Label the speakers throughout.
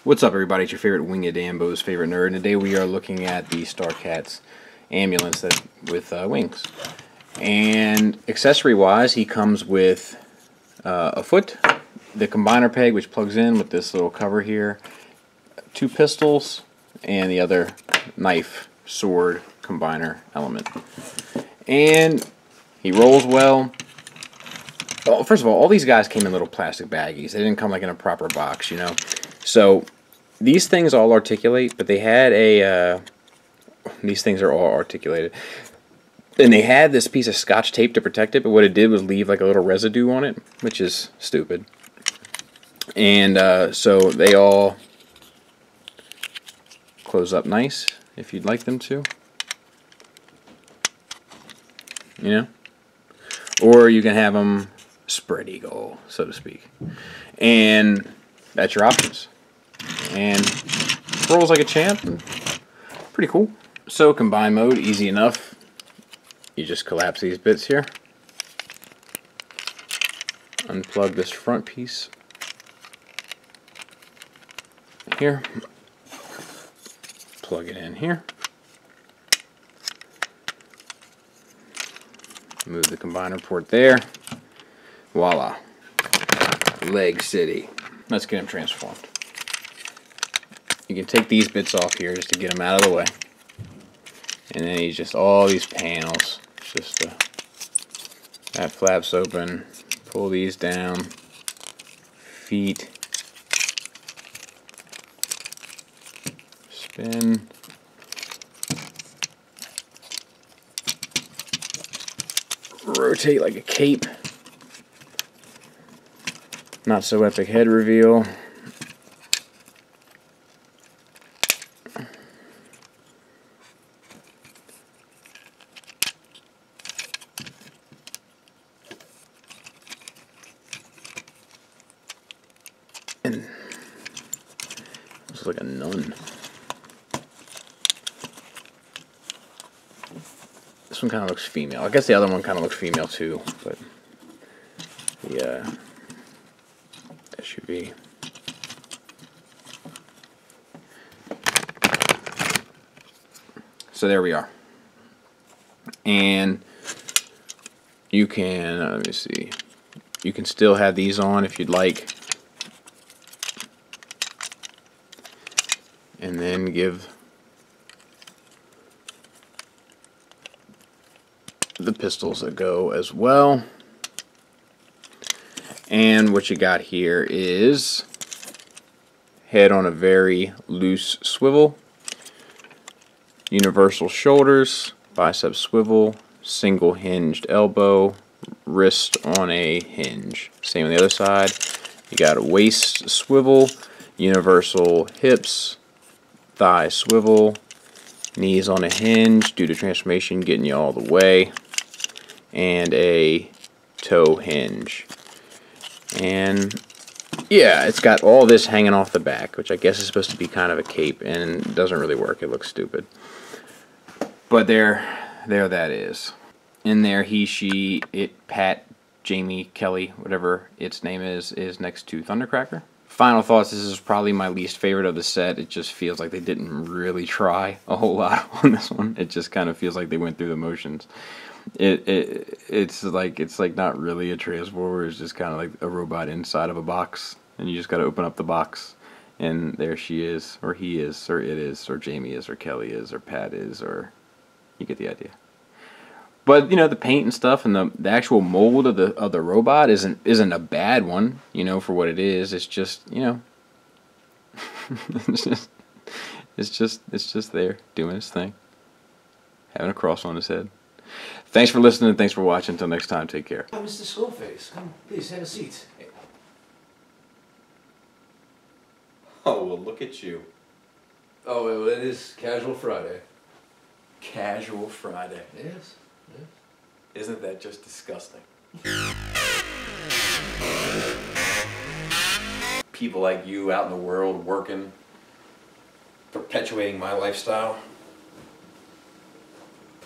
Speaker 1: What's up, everybody? It's your favorite Winged Ambo's favorite nerd, and today we are looking at the Starcat's ambulance with wings. And accessory-wise, he comes with a foot, the combiner peg, which plugs in with this little cover here, 2 pistols, and the other knife, sword, combiner element. And he rolls well. Well, first of all these guys came in little plastic baggies. They didn't come like in a proper box, you know. So these things all articulate, but they had a these things are all articulated, and they had this piece of scotch tape to protect it, but what it did was leave like a little residue on it, which is stupid. And so they all close up nice if you'd like them to, you know, or you can have them spread eagle, so to speak, and that's your options. And rolls like a champ, and pretty cool. So combine mode, easy enough. You just collapse these bits here, unplug this front piece here, plug it in here, move the combiner port there, voila, Leg City. Let's get him transformed. You can take these bits off here just to get them out of the way. And then he's just all these panels. It's just that flaps open. Pull these down. Feet. Spin. Rotate like a cape. Not so epic head reveal. And looks like a nun. This one kind of looks female. I guess the other one kind of looks female too, but yeah, that should be. So there we are. And you can, let me see, you can still have these on if you'd like. And then give the pistols a go as well. And what you got here is head on a very loose swivel, universal shoulders, bicep swivel, single hinged elbow, wrist on a hinge. Same on the other side. You got a waist swivel, universal hips, thigh swivel, knees on a hinge due to transformation getting you all the way, and a toe hinge. And yeah, it's got all this hanging off the back, which I guess is supposed to be kind of a cape, and it doesn't really work. It looks stupid. But there that is. In there, he, she, it, Pat, Jamie, Kelly, whatever its name is next to Thundercracker. Final thoughts, this is probably my least favorite of the set. It just feels like they didn't really try a whole lot on this one. It just kind of feels like they went through the motions. It's like not really a transformer. It's just kind of like a robot inside of a box, and you just got to open up the box, and there she is, or he is, or it is, or Jamie is, or Kelly is, or Pat is, or you get the idea. But you know, the paint and stuff, and the actual mold of the robot isn't a bad one, you know, for what it is. It's just, you know, it's just there doing its thing, having a cross on his head. Thanks for listening. Thanks for watching. Until next time, take care.
Speaker 2: Oh, Mr. Skullface, come, please have a seat.
Speaker 1: Oh, well, look at you.
Speaker 2: Oh, well, it is Casual Friday.
Speaker 1: Casual Friday.
Speaker 2: Yes.
Speaker 1: Isn't that just disgusting? People like you out in the world working, perpetuating my lifestyle.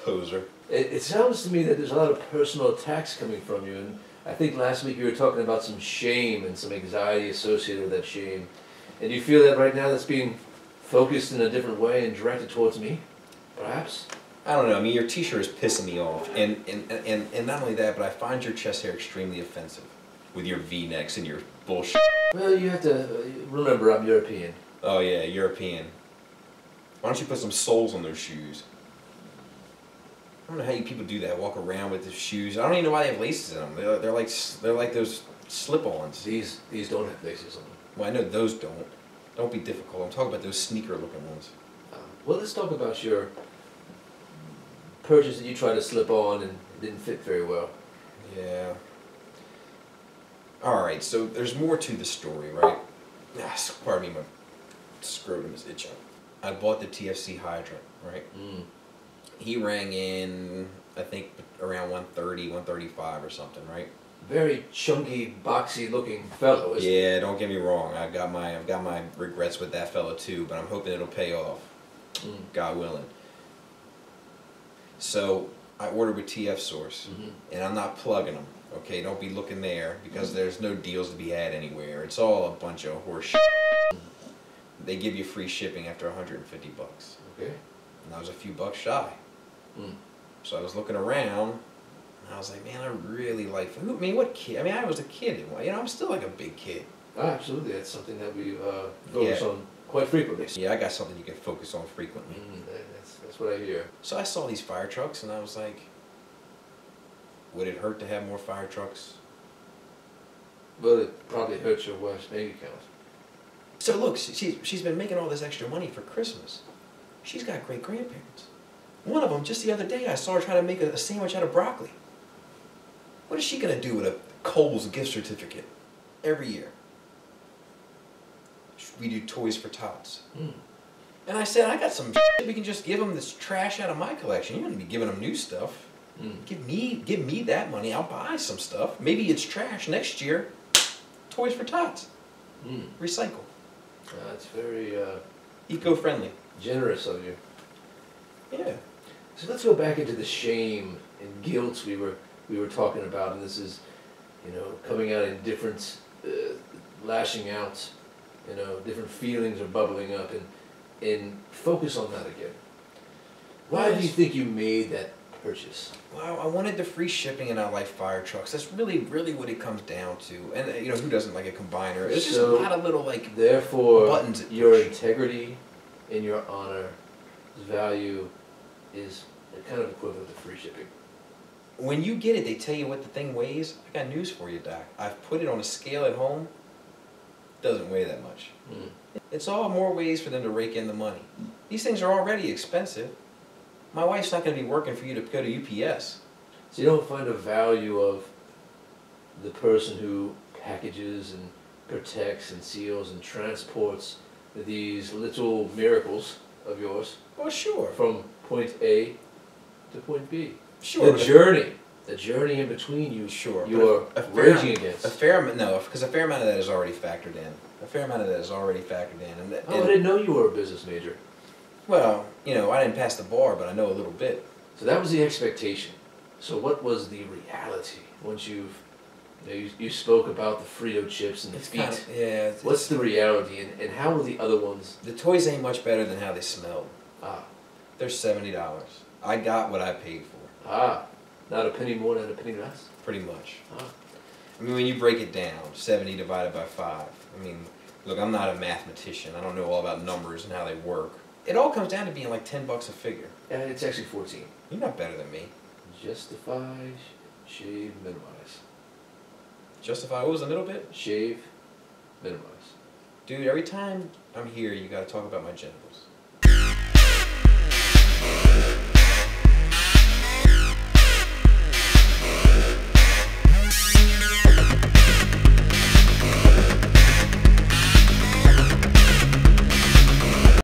Speaker 1: Poser.
Speaker 2: It sounds to me that there's a lot of personal attacks coming from you, and I think last week you were talking about some shame and some anxiety associated with that shame. And do you feel that right now that's being focused in a different way and directed towards me, perhaps?
Speaker 3: I don't know. I mean, your T-shirt is pissing me off, and not only that, but I find your chest hair extremely offensive with your V-necks and your bullshit.
Speaker 2: Well, you have to remember I'm European.
Speaker 3: Oh yeah, European. Why don't you put some soles on those shoes? I don't know how you people do that. Walk around with the shoes. I don't even know why they have laces in them. They're like those slip-ons.
Speaker 2: These don't have laces on them.
Speaker 3: Well, I know those don't. Don't be difficult. I'm talking about those sneaker-looking ones.
Speaker 2: Well, let's talk about your purchase that you tried to slip on and it didn't fit very well.
Speaker 3: Yeah. Alright, so there's more to the story, right? Pardon me, my scrotum is itching. I bought the TFC hydrant, right? He rang in, I think, around 130, 135 or something, right?
Speaker 2: Very chunky, boxy looking fellow, isn't he?
Speaker 3: Yeah, don't get me wrong. I've got my regrets with that fellow too, but I'm hoping it'll pay off. God willing. So I ordered with TF Source, and I'm not plugging them. Okay, don't be looking there because there's no deals to be had anywhere. It's all a bunch of horse shit. They give you free shipping after 150 bucks.
Speaker 2: Okay.
Speaker 3: And I was a few bucks shy. So I was looking around, and I was like, man, I really like. I mean, what kid? I mean, I was a kid. You know, I'm still like a big kid.
Speaker 2: Oh, absolutely, that's something that we focus on quite frequently.
Speaker 3: Yeah, I got something you can focus on frequently.
Speaker 2: That's what I hear.
Speaker 3: So I saw these fire trucks, and I was like, would it hurt to have more fire trucks?
Speaker 2: Well, it probably hurts your wife's bank account.
Speaker 3: So look, she's been making all this extra money for Christmas. She's got great grandparents. One of them, just the other day, I saw her try to make a sandwich out of broccoli. What is she gonna do with a Kohl's gift certificate every year? We do Toys for Tots. And I said, I got some shit. We can just give them this trash out of my collection. You don't need to be giving them new stuff. Give me that money. I'll buy some stuff. Maybe it's trash next year. Toys for Tots. Recycle.
Speaker 2: That's very
Speaker 3: eco-friendly.
Speaker 2: Generous of you.
Speaker 3: Yeah.
Speaker 2: So let's go back into the shame and guilt we were talking about, and this is, you know, coming out in different, lashing out, you know, different feelings are bubbling up, and focus on that again. Why do you think you made that purchase?
Speaker 3: Well, I wanted the free shipping and I like fire trucks. That's really what it comes down to. And, you know, who doesn't like a combiner? It's just a lot of little, like,
Speaker 2: therefore,
Speaker 3: buttons.
Speaker 2: Your integrity and your honor value is kind of equivalent to free shipping.
Speaker 3: When you get it, they tell you what the thing weighs. I got news for you, Doc. I've put it on a scale at home. It doesn't weigh that much. It's all more ways for them to rake in the money. These things are already expensive. My wife's not going to be working for you to go to UPS.
Speaker 2: So you don't find a value of the person who packages and protects and seals and transports these little miracles of yours?
Speaker 3: Well, sure.
Speaker 2: From point A to point B.
Speaker 3: Sure.
Speaker 2: The journey in between you.
Speaker 3: Sure.
Speaker 2: You are raging against.
Speaker 3: A fair amount of that is already factored in. And
Speaker 2: I didn't know you were a business major.
Speaker 3: Well, you know, I didn't pass the bar, but I know a little bit.
Speaker 2: So that was the expectation. So what was the reality once you spoke about the Frito chips and the feet? What's the reality, and how were the other ones?
Speaker 3: The toys ain't much better than how they smelled.
Speaker 2: Ah.
Speaker 3: They're $70. I got what I paid for.
Speaker 2: Ah. Not a penny more, not a penny less?
Speaker 3: Pretty much.
Speaker 2: Ah.
Speaker 3: I mean, when you break it down, 70 divided by 5. I mean, look, I'm not a mathematician. I don't know all about numbers and how they work. It all comes down to being like $10 a figure.
Speaker 2: Yeah, it's actually 14.
Speaker 3: You're not better than me.
Speaker 2: Justify, shave, minimize.
Speaker 3: Justify, what was the middle bit?
Speaker 2: Shave, minimize.
Speaker 3: Dude, every time I'm here, you gotta talk about my genitals.